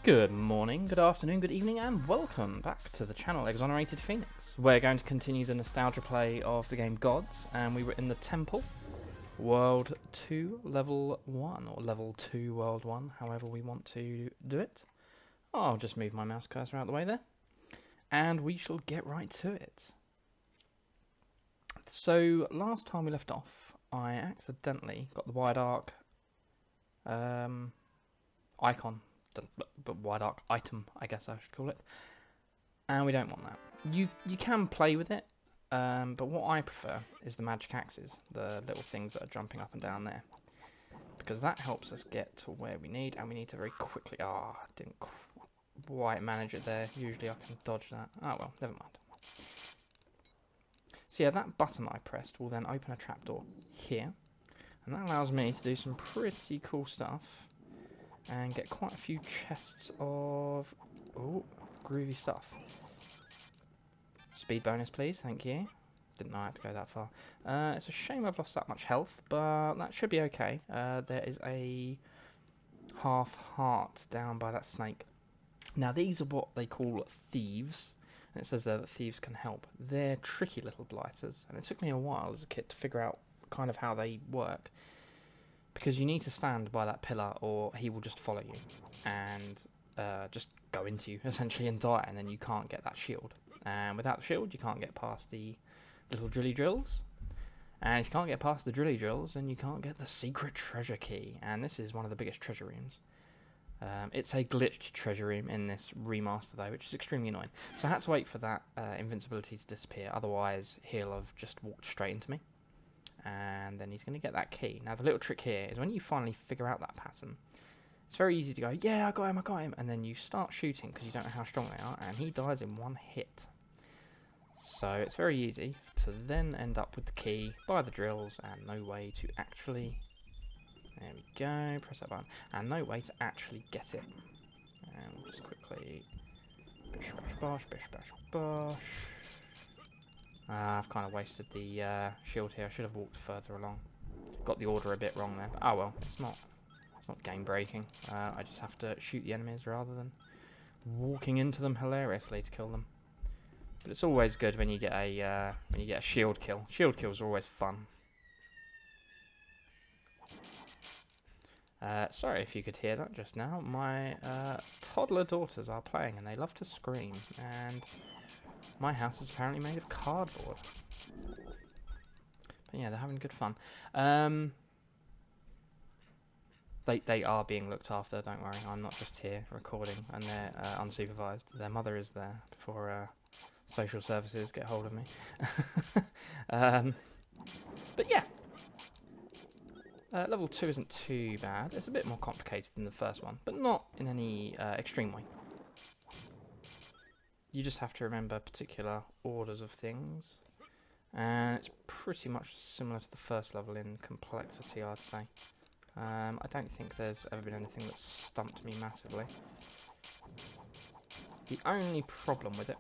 Good morning, good afternoon, good evening, and welcome back to the channel Exonerated Phoenix. We're going to continue the nostalgia play of the game Gods, and we were in the Temple, World 2, Level 1, or Level 2, World 1, however we want to do it. I'll just move my mouse cursor out of the way there, and we shall get right to it. So, last time we left off, I accidentally got the wide arc icon. But wide arc item, I guess I should call it. And we don't want that. You can play with it, but what I prefer is the magic axes, the little things that are jumping up and down there, because that helps us get to where we need, and we need to very quickly. Didn't quite manage it there. Usually I can dodge that. Oh well, never mind. So yeah, that button I pressed will then open a trapdoor here, and that allows me to do some pretty cool stuff. And get quite a few chests of groovy stuff. Speed bonus, please. Thank you. Didn't know I had to go that far. It's a shame I've lost that much health, but that should be okay. There is a half heart down by that snake. Now, these are what they call thieves. And it says there that thieves can help. They're tricky little blighters. And it took me a while as a kid to figure out kind of how they work. Because you need to stand by that pillar or he will just follow you and just go into you essentially and die, and then you can't get that shield. And without the shield you can't get past the little drilly drills. And if you can't get past the drilly drills, then you can't get the secret treasure key. And this is one of the biggest treasure rooms. It's a glitched treasure room in this remaster though, which is extremely annoying. So I had to wait for that invincibility to disappear, otherwise he'll have just walked straight into me. And then he's going to get that key. Now the little trick here is when you finally figure out that pattern, it's very easy to go, yeah, I got him, and then you start shooting because you don't know how strong they are, and he dies in one hit. So it's very easy to then end up with the key by the drills and no way to actually, there we go, press that button, and no way to actually get it. And we'll just quickly, bish bash bosh, bish bash bosh. I've kind of wasted the shield here. I should have walked further along. Got the order a bit wrong there, but oh well, it's not game breaking. I just have to shoot the enemies rather than walking into them hilariously to kill them. But it's always good when you get a shield kill. Shield kills are always fun. Sorry if you could hear that just now. My toddler daughters are playing and they love to scream, and my house is apparently made of cardboard. But yeah, they're having good fun. They are being looked after, don't worry. I'm not just here recording and they're unsupervised. Their mother is there before social services get hold of me. But yeah. Level 2 isn't too bad. It's a bit more complicated than the first one, but not in any extreme way. You just have to remember particular orders of things, and it's pretty much similar to the first level in complexity, I'd say. I don't think there's ever been anything that's stumped me massively. The only problem with it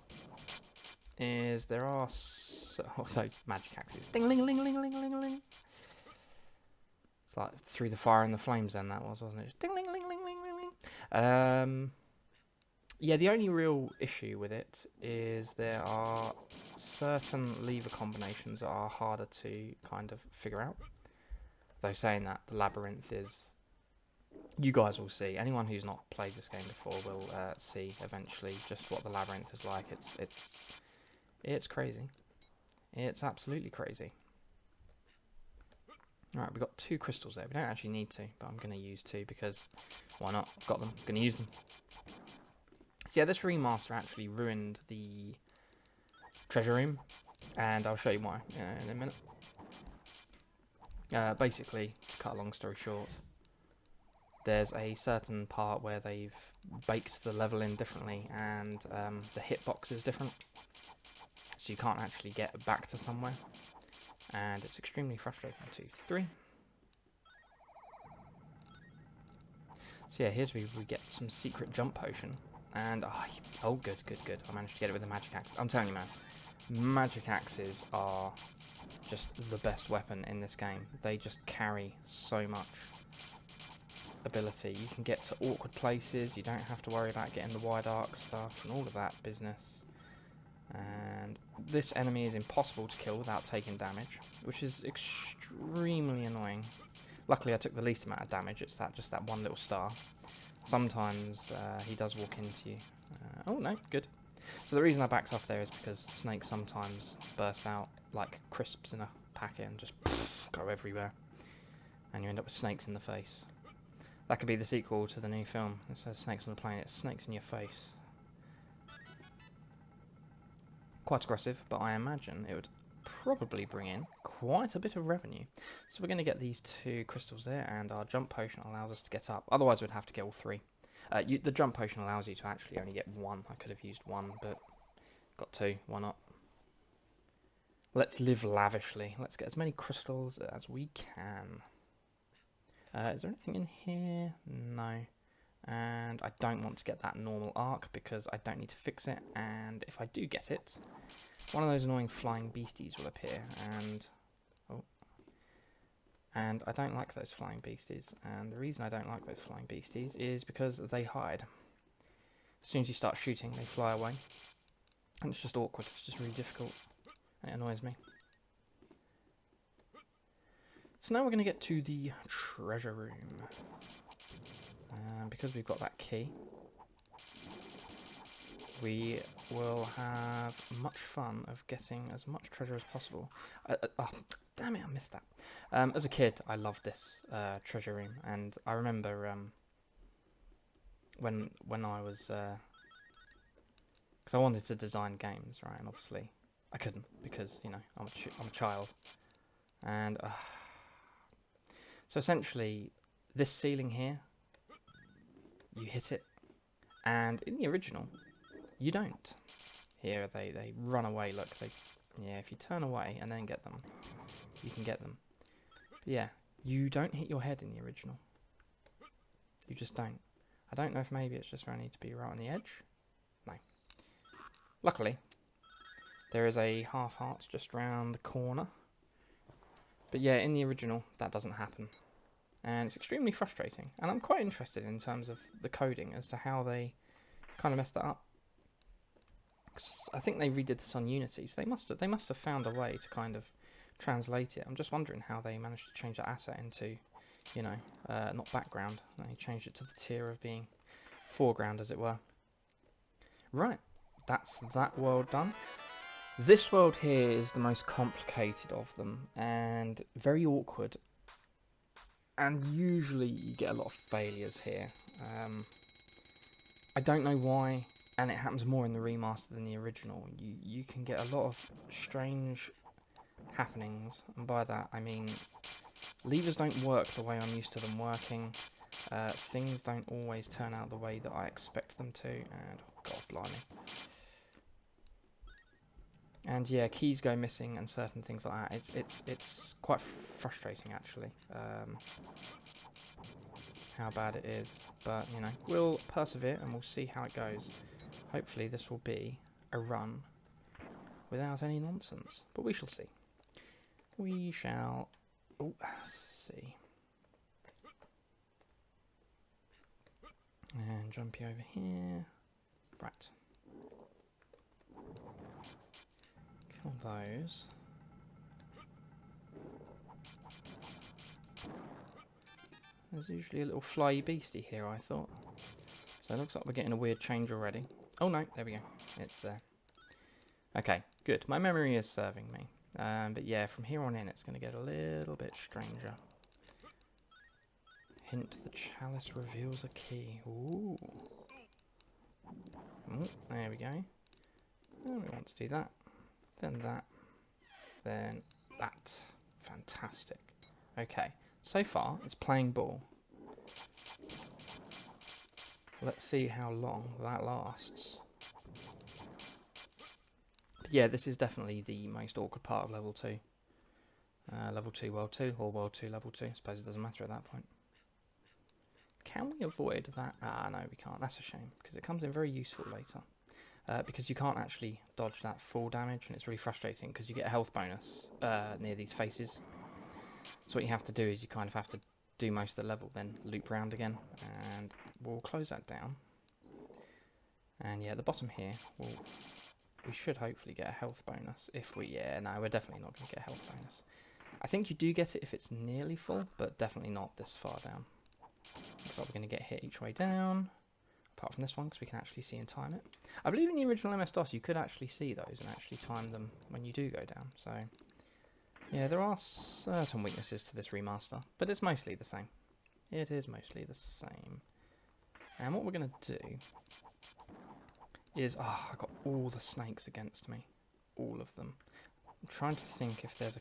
is there are those magic axes. Ding ling ling ling ling ling ling. It's like through the fire and the flames then that was, wasn't it? Just ding ling ling ling ling ling ling. Yeah, the only real issue with it is there are certain lever combinations that are harder to kind of figure out. Though saying that, the labyrinth is... You guys will see. Anyone who's not played this game before will see eventually just what the labyrinth is like. It's crazy. It's absolutely crazy. Alright, we've got 2 crystals there. We don't actually need to, but I'm going to use 2 because why not? I've got them. I'm going to use them. So yeah, this remaster actually ruined the treasure room, and I'll show you why in a minute. Basically, to cut a long story short, there's a certain part where they've baked the level in differently, and the hitbox is different, so you can't actually get back to somewhere, and it's extremely frustrating. 2, 3. So yeah, here's where we get some secret jump potion. And, oh, good. I managed to get it with a magic axe. I'm telling you, man, magic axes are just the best weapon in this game. They just carry so much. ability, you can get to awkward places. You don't have to worry about getting the wide arc stuff and all of that business. And this enemy is impossible to kill without taking damage, which is extremely annoying. Luckily I took the least amount of damage. It's just that one little star. Sometimes he does walk into you. Oh no, good. So the reason I backed off there is because snakes sometimes burst out like crisps in a packet and just go everywhere. And you end up with snakes in the face. That could be the sequel to the new film. It says snakes on the plane, it's snakes in your face. Quite aggressive, but I imagine it would probably bring in quite a bit of revenue. So we're going to get these 2 crystals there, and our jump potion allows us to get up. Otherwise we'd have to get all 3. The jump potion allows you to actually only get 1. I could have used 1, but got 2. Why not? Let's live lavishly. Let's get as many crystals as we can. Is there anything in here? No. And I don't want to get that normal arc because I don't need to fix it. And if I do get it, one of those annoying flying beasties will appear. And I don't like those flying beasties. And the reason I don't like those flying beasties is because they hide. As soon as you start shooting, they fly away. And it's just awkward. It's just really difficult. And it annoys me. So now we're going to get to the treasure room. Because we've got that key, we will have much fun of getting as much treasure as possible. Oh, damn it, I missed that. As a kid, I loved this treasure room, and I remember when I was... because I wanted to design games, right, and obviously I couldn't, because, you know, I'm a child. And so essentially, this ceiling here, you hit it, and in the original, you don't. Here, they run away, look, yeah, if you turn away and then get them, you can get them. But yeah, you don't hit your head in the original. You just don't. I don't know if maybe it's just where I need to be right on the edge. No. Luckily, there is a half heart just round the corner. But yeah, in the original, that doesn't happen. And it's extremely frustrating. And I'm quite interested in terms of the coding as to how they kind of messed that up. 'Cause I think they redid this on Unity, so they must have found a way to kind of translate it. I'm just wondering how they managed to change that asset into, you know, not background. They changed it to the tier of being foreground, as it were. Right, that's that world done. This world here is the most complicated of them, and very awkward. And usually you get a lot of failures here. I don't know why, and it happens more in the remaster than the original. You can get a lot of strange happenings, and by that I mean levers don't work the way I'm used to them working. Things don't always turn out the way that I expect them to, and oh god blimey. And yeah, keys go missing and certain things like that. It's quite frustrating actually, how bad it is. But you know, we'll persevere and we'll see how it goes. Hopefully this will be a run without any nonsense, but we shall see. We shall see. And jumpy over here. Right. Kill those. There's usually a little flyy beastie here, I thought. So it looks like we're getting a weird change already. Oh no, there we go. It's there. Okay, good. My memory is serving me. But yeah, from here on in it's going to get a little bit stranger. Hint, the chalice reveals a key. Ooh. Oh, there we go. And we want to do that. Then that. Then that. Fantastic. Okay, so far it's playing ball. Let's see how long that lasts. But yeah, this is definitely the most awkward part of level 2. Level 2, world 2, or world 2, level 2. I suppose it doesn't matter at that point. Can we avoid that? Ah, no, we can't. That's a shame, because it comes in very useful later. Because you can't actually dodge that full damage, and it's really frustrating, because you get a health bonus near these faces. So what you have to do is you kind of have to do most of the level, then loop round again, and we'll close that down. And yeah, at the bottom here, we should hopefully get a health bonus. If we, yeah, no, we're definitely not going to get a health bonus. I think you do get it if it's nearly full, but definitely not this far down. Looks like we're going to get hit each way down, apart from this one, because we can actually see and time it. I believe in the original MS-DOS you could actually see those and actually time them when you do go down, so yeah, there are certain weaknesses to this remaster, but it's mostly the same. It is mostly the same. And what we're going to do is, I got all the snakes against me. All of them. I'm trying to think if there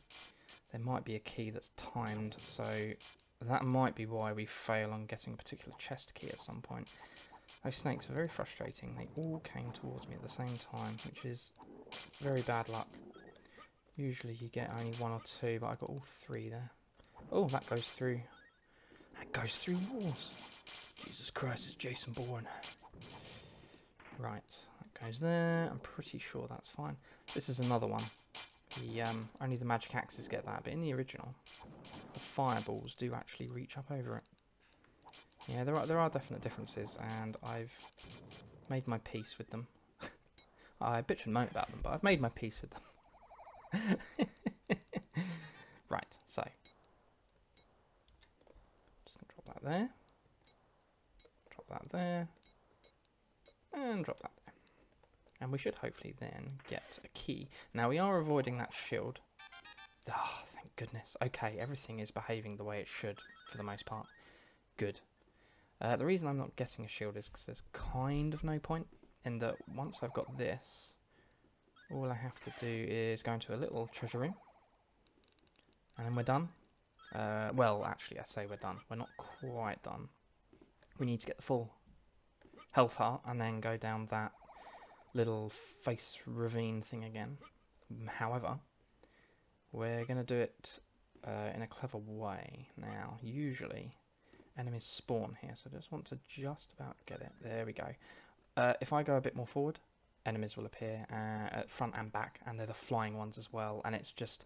might be a key that's timed, so that might be why we fail on getting a particular chest key at some point. Those snakes are very frustrating. They all came towards me at the same time, which is very bad luck. Usually you get only one or two, but I got all three there. Oh, that goes through. That goes through walls. Jesus Christ, it's Jason Bourne. Right, that goes there. I'm pretty sure that's fine. This is another one. Only the magic axes get that, but in the original, the fireballs do actually reach up over it. Yeah, there are definite differences, and I've made my peace with them. I bitch and moan about them, but I've made my peace with them. Right, so just gonna drop that there, drop that there, and drop that there, and we should hopefully then get a key. Now we are avoiding that shield. Ah, thank goodness. Okay, everything is behaving the way it should for the most part. Good. The reason I'm not getting a shield is because there's kind of no point in that. Once I've got this, all I have to do is go into a little treasure room, and then we're done. Well, actually, I say we're done. We're not quite done. We need to get the full health heart, and then go down that little face ravine thing again. However, we're going to do it in a clever way. Now, usually, enemies spawn here, so I just want to just about get it. There we go. If I go a bit more forward, enemies will appear at front and back, and they're the flying ones as well, and it's just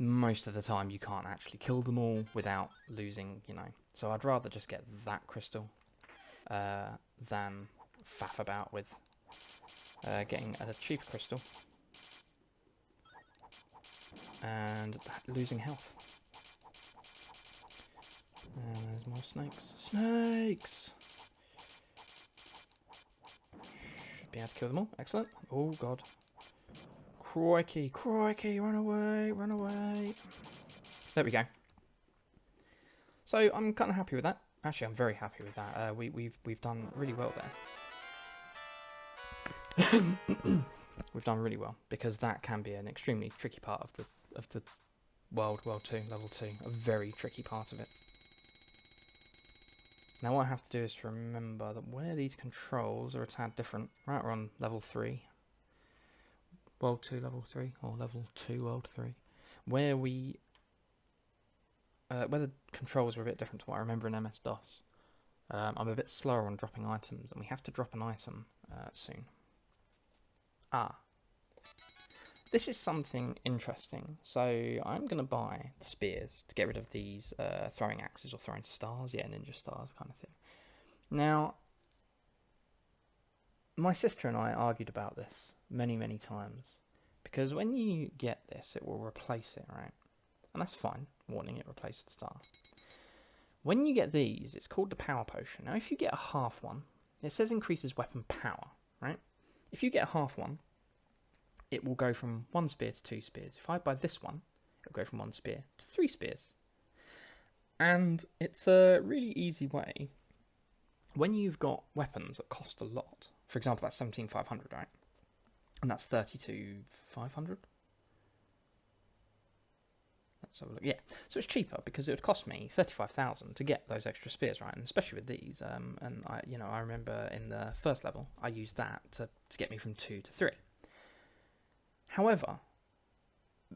most of the time you can't actually kill them all without losing, you know. So I'd rather just get that crystal than faff about with getting a cheaper crystal and losing health. And there's more snakes. Snakes! Should be able to kill them all. Excellent. Oh, God. Crikey, crikey, run away, run away. There we go. So I'm kind of happy with that. Actually, I'm very happy with that. We've done really well there. We've done really well, because that can be an extremely tricky part of the World 2, Level 2. A very tricky part of it. Now what I have to do is to remember that where these controls are a tad different. Right, we're on Level 3. World 2, Level 3, or Level 2, World 3. Where the controls are a bit different to what I remember in MS-DOS. I'm a bit slower on dropping items, and we have to drop an item soon. This is something interesting. So I'm going to buy the spears to get rid of these throwing axes or throwing stars. Yeah, ninja stars kind of thing. Now, my sister and I argued about this many, many times. Because when you get this, it will replace it, right? And that's fine. Warning, it replaced the star. When you get these, it's called the power potion. Now, if you get a half one, it says increases weapon power, right? If you get a half one, it will go from 1 spear to 2 spears. If I buy this one, it'll go from 1 spear to 3 spears. And it's a really easy way. When you've got weapons that cost a lot, for example, that's 17,500, right? And that's 32,500. Let's have a look. Yeah, so it's cheaper because it would cost me 35,000 to get those extra spears, right? And especially with these, and I remember in the first level, I used that to get me from 2 to 3. However,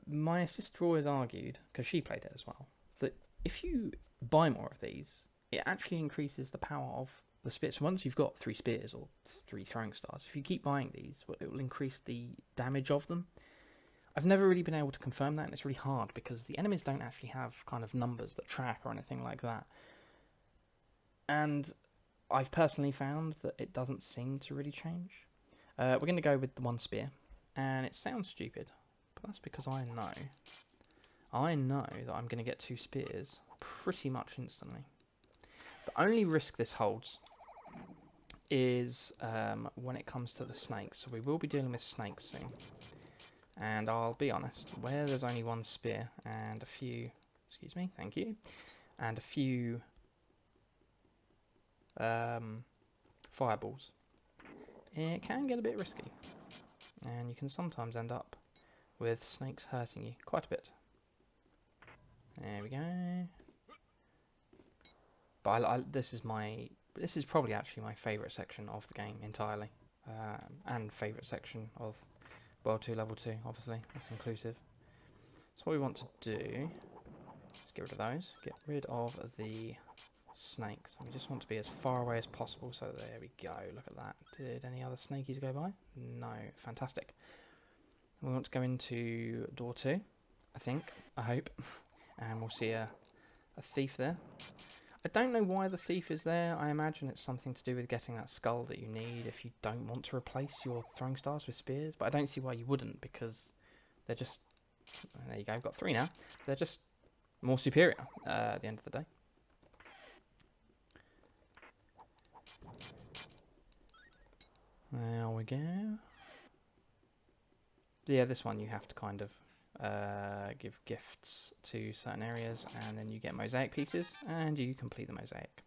my sister always argued, because she played it as well, that if you buy more of these, it actually increases the power of the spears. So once you've got 3 spears or 3 throwing stars, if you keep buying these, it will increase the damage of them. I've never really been able to confirm that, and it's really hard because the enemies don't actually have kind of numbers that track or anything like that. And I've personally found that it doesn't seem to really change. We're going to go with the one spear, and it sounds stupid, but that's because I know that I'm going to get 2 spears pretty much instantly. The only risk this holds is when it comes to the snakes. So we will be dealing with snakes soon. And I'll be honest, where there's only 1 spear and a few, excuse me, thank you, and a few fireballs, it can get a bit risky. And you can sometimes end up with snakes hurting you quite a bit. There we go. But this is probably actually my favourite section of the game entirely, and favourite section of World 2 Level 2. Obviously, that's inclusive. So what we want to do is get rid of those, get rid of the snakes. And we just want to be as far away as possible. So there we go. Look at that. Did any other snakies go by? No. Fantastic. And we want to go into door 2. I think. I hope. And we'll see a thief there. I don't know why the thief is there. I imagine it's something to do with getting that skull that you need if you don't want to replace your throwing stars with spears. But I don't see why you wouldn't, because they're just... There you go, I've got 3 now. They're just more superior at the end of the day. There we go. Yeah, this one you have to kind of give gifts to certain areas, and then you get mosaic pieces, and you complete the mosaic.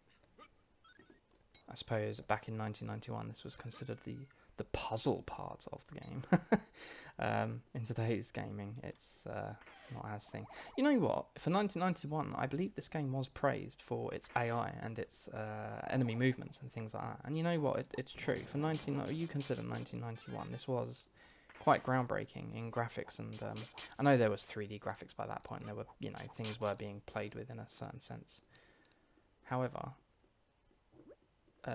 I suppose back in 1991 this was considered the puzzle part of the game. In today's gaming, it's not as thing. You know what? For 1991, I believe this game was praised for its AI and its enemy movements and things like that. And you know what? It's true. For you consider 1991, this was quite groundbreaking in graphics, and I know there was 3D graphics by that point. There were, things were being played with in a certain sense. However,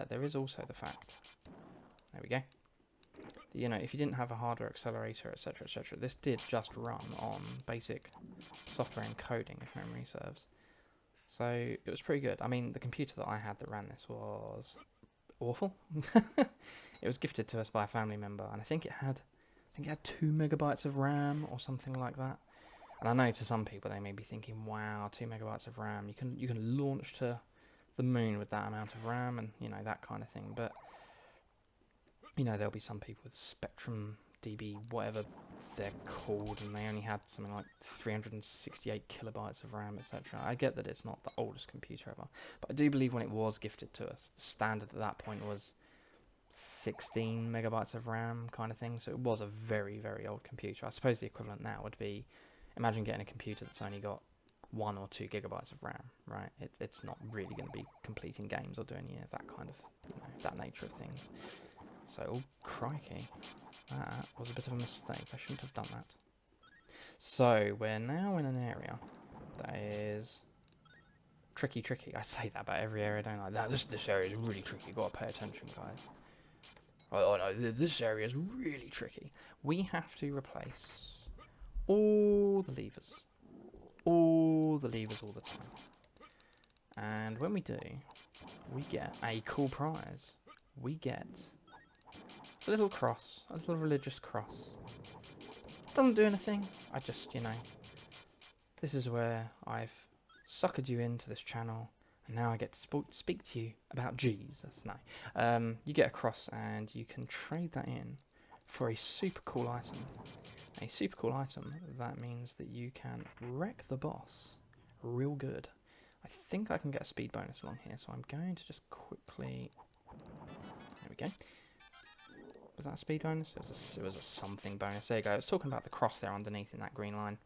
there is also the fact, there we go, that, if you didn't have a hardware accelerator, etc., etc., this did just run on basic software encoding, if memory serves. So it was pretty good. I mean, the computer that I had that ran this was awful. It was gifted to us by a family member, and I think it had 2 megabytes of RAM or something like that. And I know to some people they may be thinking, wow, 2 megabytes of RAM, you can launch to the moon with that amount of RAM, and that kind of thing. But there'll be some people with Spectrum DB, whatever they're called, and they only had something like 368 kilobytes of RAM, etc. I get that it's not the oldest computer ever, but I do believe when it was gifted to us, the standard at that point was 16 megabytes of RAM kind of thing. So it was a very, very old computer. I suppose the equivalent now would be, imagine getting a computer that's only got 1 or 2 gigabytes of RAM, right? It's not really going to be completing games or doing any of that kind of, that nature of things. So, oh, crikey, that was a bit of a mistake. I shouldn't have done that. So, we're now in an area that is tricky. I say that about every area, don't I? This area is really tricky. You've got to pay attention, guys. Oh no, this area is really tricky. We have to replace all the levers all the time. And when we do, we get a cool prize. We get a little cross, a little religious cross. Doesn't do anything. I just, this is where I've suckered you into this channel. And now I get to speak to you about Jesus. No. You get a cross, and you can trade that in for a super cool item. A super cool item, that means that you can wreck the boss real good. I think I can get a speed bonus along here, so I'm going to just quickly... There we go. Was that a speed bonus? It was a something bonus. There you go. I was talking about the cross there underneath in that green line.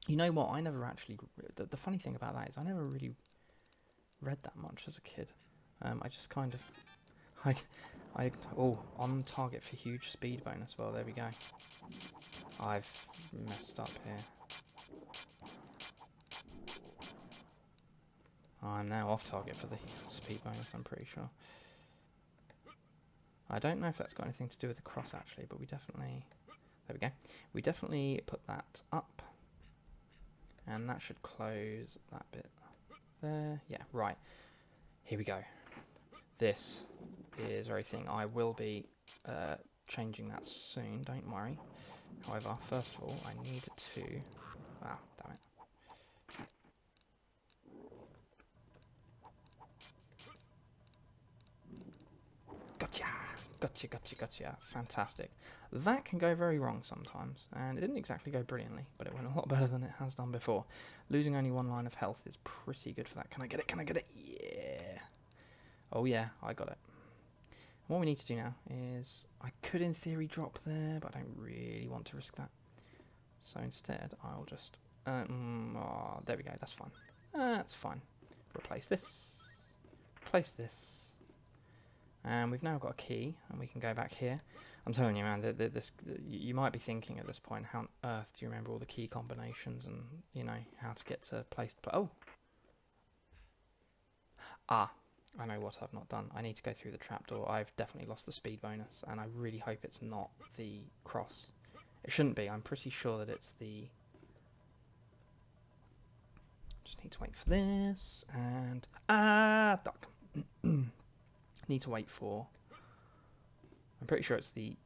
You know what? I never actually... The funny thing about that is I never really read that much as a kid. I just kind of... on target for huge speed bonus. Well, there we go. I've messed up here. I'm now off target for the speed bonus, I'm pretty sure. I don't know if that's got anything to do with the cross, actually, but we definitely... There we go. We definitely put that up. And that should close that bit there. Yeah, right. Here we go. This is everything. I will be changing that soon, don't worry. However, first of all, I need to... Ah, damn it. Gotcha! Gotcha, gotcha, gotcha. Fantastic. That can go very wrong sometimes, and it didn't exactly go brilliantly, but it went a lot better than it has done before. Losing only 1 line of health is pretty good for that. Can I get it? Can I get it? Yeah! Oh yeah, I got it. And what we need to do now is, I could in theory drop there, but I don't really want to risk that. So instead, I'll just... oh, there we go, that's fine. That's fine. Replace this. Replace this. And we've now got a key, and we can go back here. I'm telling you, man, you might be thinking at this point, how on earth do you remember all the key combinations and, you know, how to get to place to play? Oh! Ah, I know what I've not done. I need to go through the trapdoor. I've definitely lost the speed bonus, and I really hope it's not the cross. It shouldn't be. I'm pretty sure that it's the... Just need to wait for this, and... Ah! Duck! Need to wait for... I'm pretty sure it's the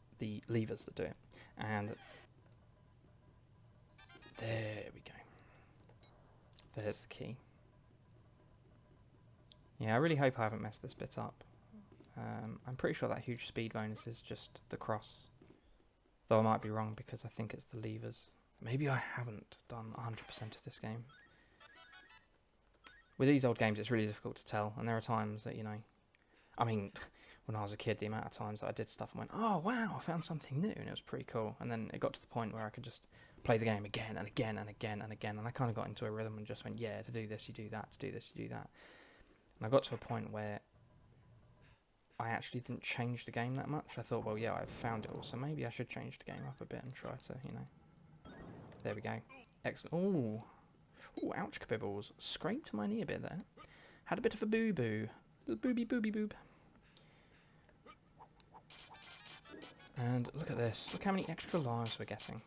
levers that do it. And... There we go. There's the key. Yeah, I really hope I haven't messed this bit up. I'm pretty sure that huge speed bonus is just the cross. Though I might be wrong because I think it's the levers. Maybe I haven't done 100% of this game. With these old games, it's really difficult to tell. And there are times that, you know... I mean, when I was a kid, the amount of times that I did stuff and went, oh, wow, I found something new. And it was pretty cool. And then it got to the point where I could just play the game again and again and again and again. And I kind of got into a rhythm and just went, yeah, to do this, you do that. To do this, you do that. And I got to a point where I actually didn't change the game that much. I thought, well, yeah, I've found it all, so maybe I should change the game up a bit and try to, you know. There we go. Excellent. Ooh. Ooh, ouch, kabibbles. Scraped my knee a bit there. Had a bit of a boo-boo. Little booby boob. And look at this. Look how many extra lives we're getting.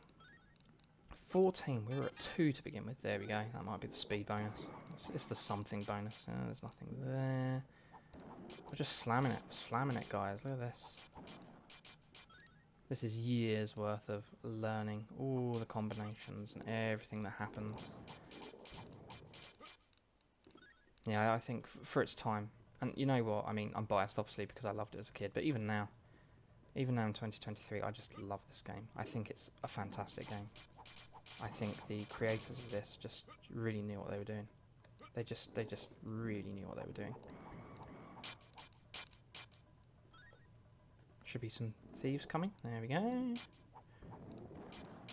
14. We were at 2 to begin with. There we go. That might be the speed bonus. It's the something bonus. There's nothing there. We're just slamming it, guys. Look at this. This is years worth of learning all the combinations and everything that happens. Yeah, I think for its time, and you know what, I mean, I'm biased obviously because I loved it as a kid, but even now in 2023, I just love this game. I think it's a fantastic game. I think the creators of this just really knew what they were doing. They just really knew what they were doing. Should be some thieves coming. There we go.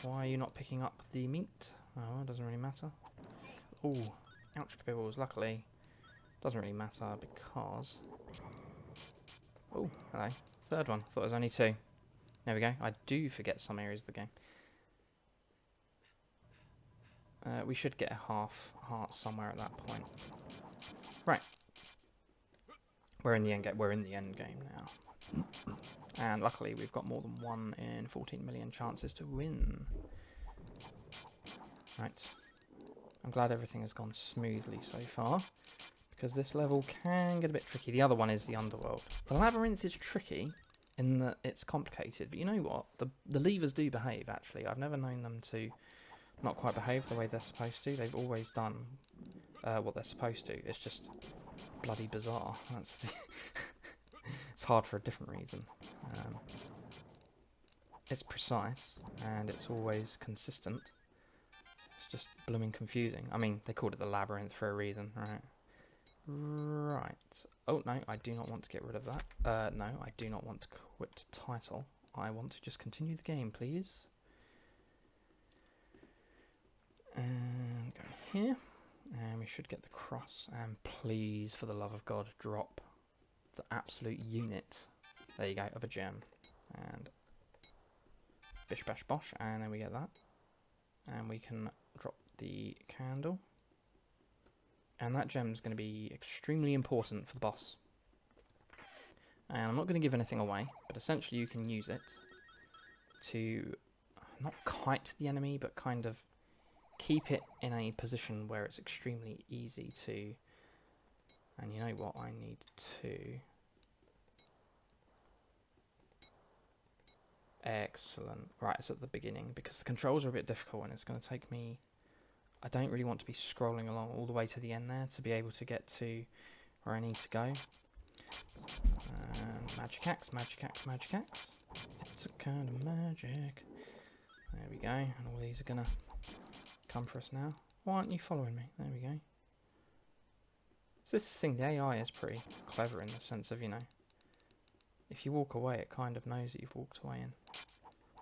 Why are you not picking up the meat? Oh, it doesn't really matter. Ooh, ouch, kabibbles. Luckily, doesn't really matter because... Oh, hello. Third one. Thought it was only 2. There we go. I do forget some areas of the game. We should get a half heart somewhere at that point. Right. We're in the end game. We're in the end game now. And luckily we've got more than 1 in 14 million chances to win. Right. I'm glad everything has gone smoothly so far, because this level can get a bit tricky. The other one is the underworld. The labyrinth is tricky in that it's complicated, but you know what? The levers do behave, actually. I've never known them to not quite behave the way they're supposed to. They've always done what they're supposed to. It's just bloody bizarre. That's the it's hard for a different reason. It's precise, and it's always consistent. It's just blooming confusing. I mean, they called it the labyrinth for a reason, right? Right. Oh, no, I do not want to get rid of that. No, I do not want to quit title. I want to just continue the game, please. And go here. And we should get the cross. And please, for the love of God, drop the absolute unit. There you go, of a gem. And bish bash bosh. And then we get that. And we can drop the candle. And that gem is going to be extremely important for the boss. And I'm not going to give anything away, but essentially you can use it to not kite the enemy, but kind of keep it in a position where it's extremely easy to... And you know what, I need to... Excellent. Right, it's at the beginning, because the controls are a bit difficult and it's going to take me... I don't really want to be scrolling along all the way to the end there to be able to get to where I need to go. Magic axe, magic axe, magic axe. It's a kind of magic. There we go, and all these are going to come for us now. Why aren't you following me? There we go. So this thing, the AI is pretty clever in the sense of, you know, if you walk away, it kind of knows that you've walked away and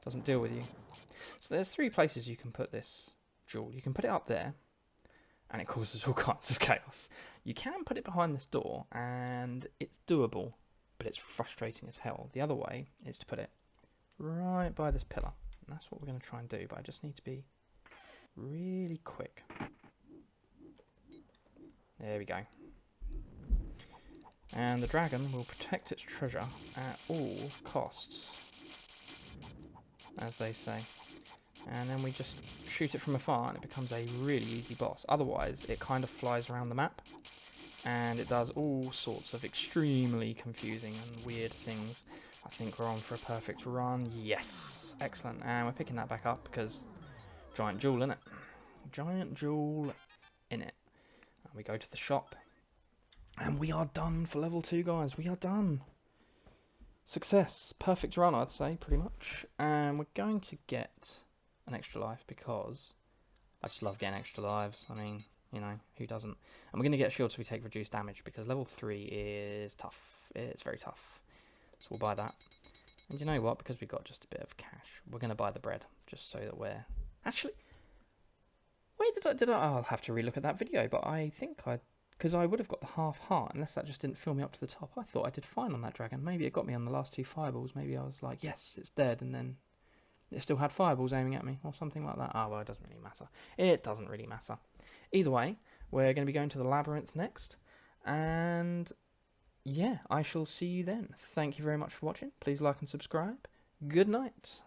doesn't deal with you. So there's 3 places you can put this jewel. You can put it up there, and it causes all kinds of chaos. You can put it behind this door, and it's doable, but it's frustrating as hell. The other way is to put it right by this pillar. And that's what we're going to try and do, but I just need to be really quick. There we go. And the dragon will protect its treasure at all costs, as they say. And then we just shoot it from afar and it becomes a really easy boss. Otherwise, it kind of flies around the map and it does all sorts of extremely confusing and weird things. I think we're on for a perfect run. Yes! Excellent. And we're picking that back up because giant jewel in it. Giant jewel in it. And we go to the shop. And we are done for level 2, guys. We are done. Success. Perfect run, I'd say, pretty much. And we're going to get an extra life because I just love getting extra lives. I mean, you know, who doesn't? And we're going to get shield so we take reduced damage because level 3 is tough. It's very tough. So we'll buy that. And you know what? Because we've got just a bit of cash, we're going to buy the bread just so that we're... Actually, where did I... I'll have to relook at that video, but I think because I would have got the half heart, unless that just didn't fill me up to the top. I thought I did fine on that dragon. Maybe it got me on the last 2 fireballs. Maybe I was like, yes, it's dead, and then it still had fireballs aiming at me, or something like that. Ah, well, it doesn't really matter. It doesn't really matter. Either way, we're going to be going to the labyrinth next, and yeah, I shall see you then. Thank you very much for watching. Please like and subscribe. Good night.